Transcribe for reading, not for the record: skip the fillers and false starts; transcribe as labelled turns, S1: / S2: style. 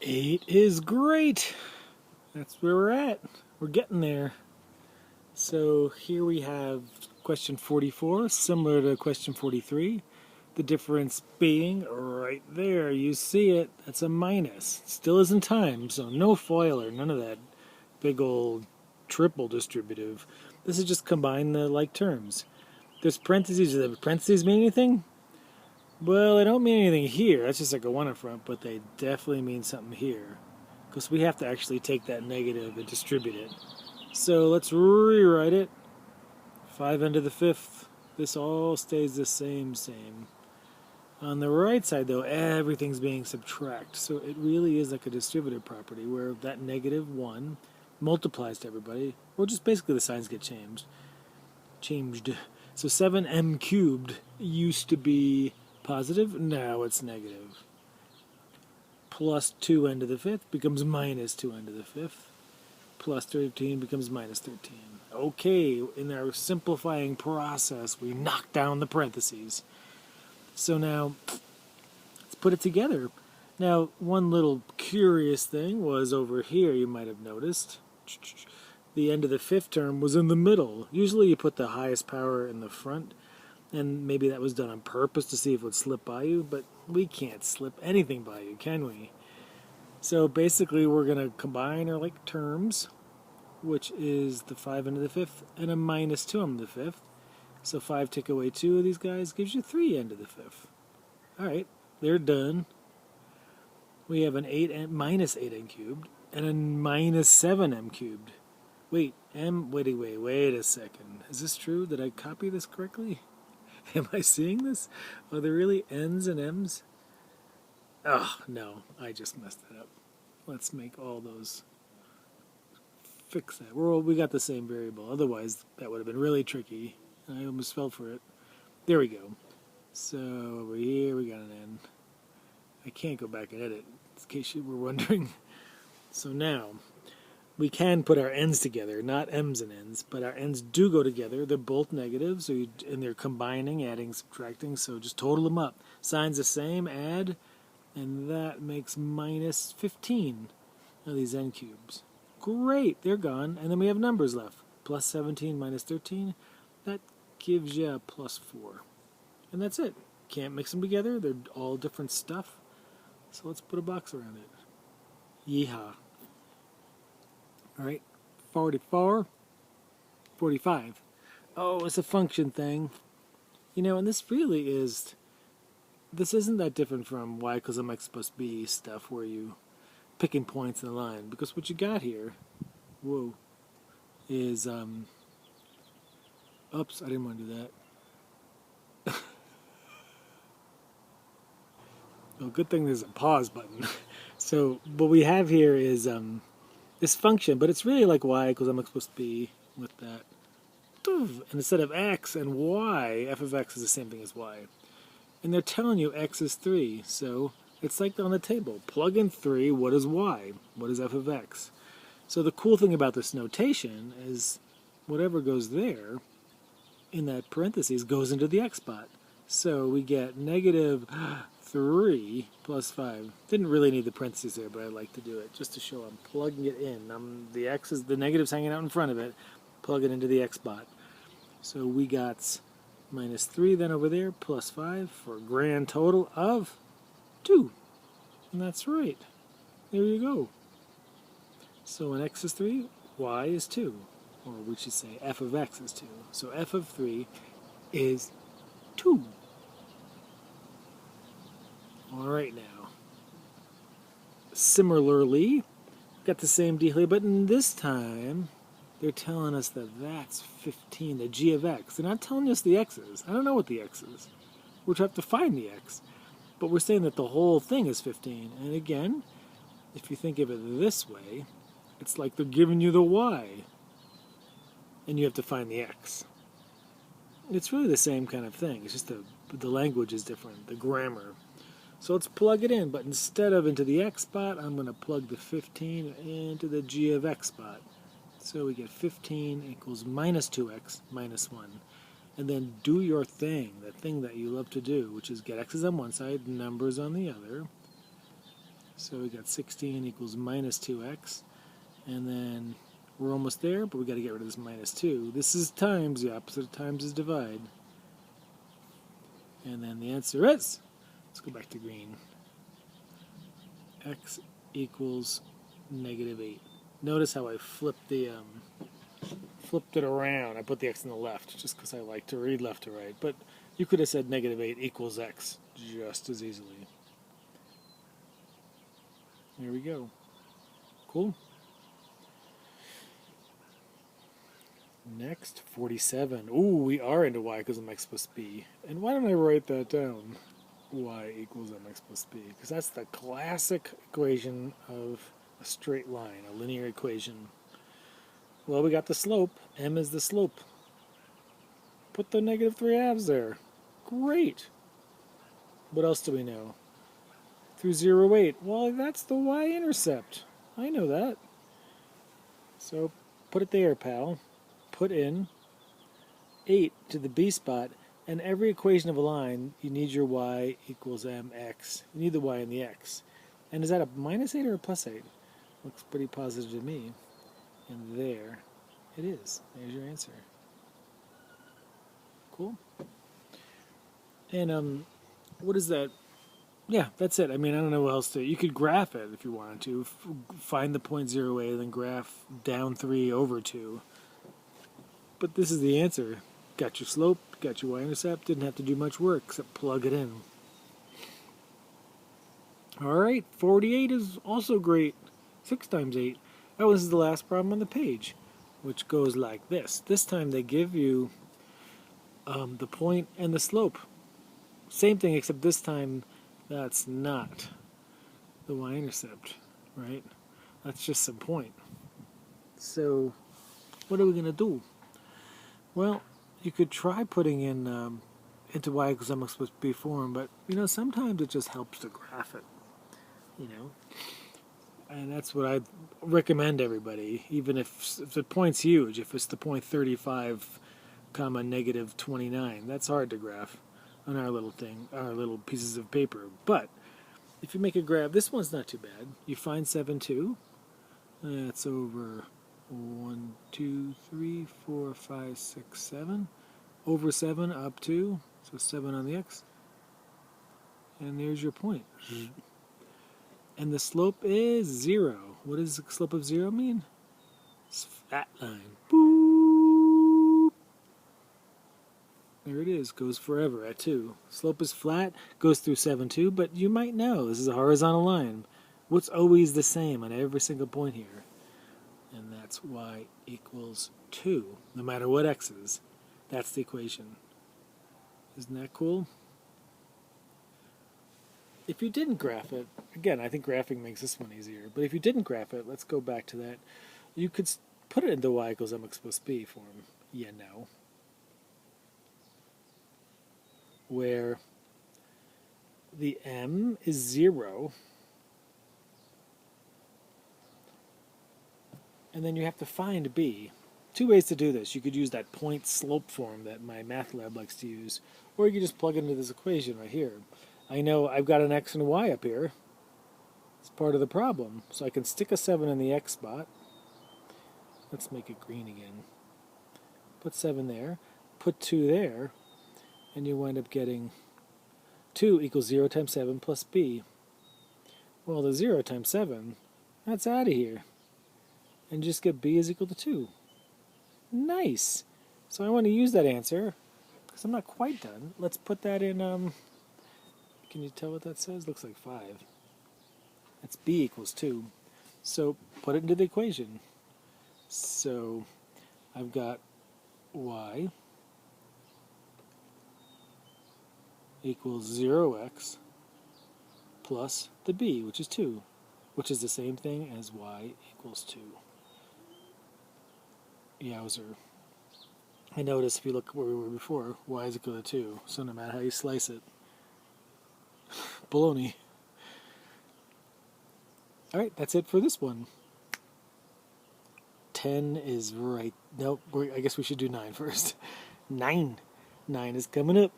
S1: 8 is great. That's where we're at. We're getting there. So here we have question 44, similar to question 43. The difference being right there. You see it. That's a minus. Still isn't time, so no FOIL or none of that big old triple distributive. This is just combine the like terms. There's parentheses. Do the parentheses mean anything? Well, they don't mean anything here. That's just like a one in front, but they definitely mean something here. Because we have to actually take that negative and distribute it. So let's rewrite it. 5n to the 5th. This all stays the same. On the right side, though, everything's being subtracted. So it really is like a distributive property where that negative 1 multiplies to everybody. Or just basically the signs get changed. So 7m cubed used to be positive. Now it's negative. Plus 2n to the 5th becomes minus 2n to the 5th. Plus 13 becomes minus 13. Okay, in our simplifying process, we knock down the parentheses. So now, let's put it together. Now, one little curious thing was over here, you might have noticed. The end of the 5th term was in the middle. Usually you put the highest power in the front, and maybe that was done on purpose to see if it would slip by you, but we can't slip anything by you, can we? So basically we're going to combine our like terms, which is the 5 into the 5th and a minus 2 into the 5th. So 5 take away 2 of these guys gives you 3 into the 5th. Alright, they're done. We have an 8 minus 8n cubed and a minus 7m cubed. Wait a second. Is this true? Did I copy this correctly? Am I seeing this? Are there really n's and m's? Oh, no, I just messed it up. Let's make all those. Fix that. We got the same variable. Otherwise, that would have been really tricky. I almost fell for it. There we go. So over here, we got an n. I can't go back and edit, in case you were wondering. So now, we can put our n's together, not m's and n's, but our n's do go together. They're both negative, so and they're combining, adding, subtracting, so just total them up. Signs the same, add, and that makes minus 15 of these n cubes. Great, they're gone, and then we have numbers left. Plus 17 minus 13, that gives you a plus 4. And that's it. Can't mix them together, they're all different stuff. So let's put a box around it. Yeehaw. Alright, 44, 45. Oh, it's a function thing. You know, and this really is... This isn't that different from y equals mx plus b stuff where you picking points in the line. Because what you got here, is, oops, I didn't want to do that. Well, good thing there's a pause button. So what we have here is this function, but it's really like y equals mx plus b with that. And instead of x and y, f of x is the same thing as y. And they're telling you x is 3, so it's like on the table. Plug in 3, what is y? What is f of x? So the cool thing about this notation is whatever goes there in that parentheses goes into the x spot. So we get negative 3 plus 5. Didn't really need the parentheses there, but I like to do it just to show I'm plugging it in. The x is the negative's hanging out in front of it. Plug it into the x spot. So we got minus 3 then over there, plus 5 for a grand total of 2. And that's right. There you go. So when x is 3, y is 2. Or we should say f of x is 2. So f of 3 is 2. Alright now. Similarly, got the same deal here, but this time they're telling us that that's 15, the g of x. They're not telling us the x's. I don't know what the x is. We're trying to find the x. But we're saying that the whole thing is 15. And again, if you think of it this way, it's like they're giving you the y. And you have to find the x. It's really the same kind of thing. It's just the language is different, the grammar. So let's plug it in. But instead of into the x spot, I'm going to plug the 15 into the g of x spot. So we get 15 equals minus 2x minus 1. And then do your thing, the thing that you love to do, which is get x's on one side, numbers on the other. So we got 16 equals minus 2x. And then we're almost there, but we got to get rid of this minus 2. This is times. The opposite of times is divide. And then the answer is, let's go back to green, x equals negative 8. Notice how I flipped it around. I put the x on the left just because I like to read left to right. But you could have said negative 8 equals x just as easily. There we go. Cool. Next, 47. Ooh, we are into y equals mx plus b. And why don't I write that down? Y equals mx plus b. Because that's the classic equation of a straight line, a linear equation. Well, we got the slope. M is the slope. Put the negative 3/2 there. Great. What else do we know? Through 0, 8. Well, that's the y-intercept. I know that. So put it there, pal. Put in 8 to the b spot, and every equation of a line, you need your y equals mx. You need the y and the x. And is that a minus 8 or a plus 8? Looks pretty positive to me. And there it is. There's your answer. Cool. And what is that? Yeah, that's it. I mean, I don't know what else to. You could graph it if you wanted to. Find the point 0, 8, and then graph down 3 over 2. But this is the answer. Got your slope, got your y-intercept, didn't have to do much work except plug it in. Alright, 48 is also great. 6 times 8. That was the last problem on the page, which goes like this. This time they give you the point and the slope. Same thing, except this time that's not the y-intercept, right? That's just some point. So what are we going to do? Well, you could try putting in into y equals mx plus b form, but sometimes it just helps to graph it, and that's what I recommend everybody. Even if the point's huge, if it's the point 35, comma negative 29, that's hard to graph on our little thing, our little pieces of paper. But if you make a graph, this one's not too bad. You find 7, 2. That's over 1, 2, 3, 4, 5, 6, 7. Over 7 up 2, so 7 on the x. And there's your point. And the slope is 0. What does the slope of 0 mean? It's flat line. Boop. There it is. Goes forever at 2. Slope is flat. Goes through 7, 2. But you might know this is a horizontal line. What's always the same on every single point here? And that's y equals 2. No matter what x is. That's the equation. Isn't that cool? If you didn't graph it, again, I think graphing makes this one easier, but if you didn't graph it, let's go back to that. You could put it into y equals mx plus b form, where the m is 0, and then you have to find b. Two ways to do this. You could use that point slope form that my math lab likes to use, or you could just plug it into this equation right here. I know I've got an x and a y up here. It's part of the problem. So I can stick a 7 in the x spot. Let's make it green again. Put 7 there. Put 2 there. And you wind up getting 2 equals 0 times 7 plus b. Well, the 0 times 7, that's out of here. And just get b is equal to 2. Nice! So I want to use that answer, because I'm not quite done. Let's put that in, can you tell what that says? Looks like 5. That's b equals 2. So put it into the equation. So I've got y equals 0x plus the b, which is 2, which is the same thing as y equals 2. Yowzer. I notice if you look where we were before, y is equal to 2, so no matter how you slice it, baloney. Alright, that's it for this one. 10 is right. Nope, I guess we should do 9 first. 9. 9 is coming up.